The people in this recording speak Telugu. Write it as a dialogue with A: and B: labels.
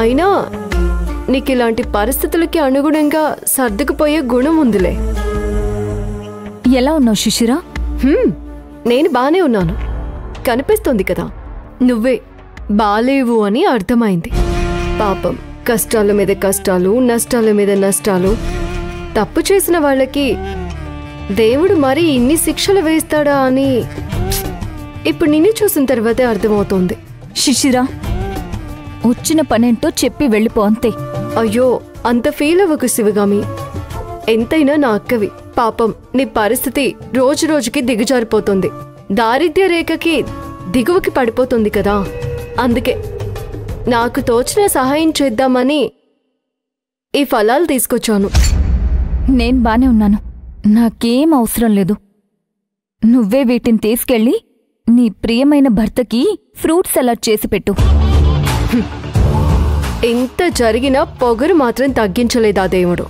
A: అయినా నీకిలాంటి పరిస్థితులకి అనుగుణంగా సర్దుకుపోయే గుణం ఉందిలే.
B: ఎలా ఉన్నావు శిశిర?
A: నేను బానే ఉన్నాను. కనిపిస్తుంది కదా, నువ్వే బాలేవు అని అర్థమైంది. పాపం, కష్టాల మీద కష్టాలు, నష్టాల మీద నష్టాలు. తప్పు చేసిన వాళ్ళకి దేవుడు మరి ఇన్ని శిక్షలు వేస్తాడా అని ఇప్పుడు నిన్ను చూసిన తర్వాతే అర్థమవుతోంది.
B: శిశిర, వచ్చిన పనేంటో చెప్పి వెళ్ళిపో అంతే.
A: అయ్యో, అంత ఫీల్ అవ్వకు శివగామి. ఎంతైనా నా అక్కవి. పాపం, నీ పరిస్థితి రోజు రోజుకి దిగజారిపోతుంది. దారిద్ర్య రేఖకి దిగువకి పడిపోతుంది కదా. అందుకే నాకు తోచిన సహాయం చేద్దామని ఈ ఫలాలు తీసుకొచ్చాను.
B: నేను బానే ఉన్నాను, నాకేం అవసరం లేదు. నువ్వే వీటిని తీసుకెళ్ళి నీ ప్రియమైన భర్తకి ఫ్రూట్ సలాడ్ చేసి పెట్టు.
A: ఇంత జరిగినా పొగరు మాత్రం తగ్గించలేదా దేవుడు.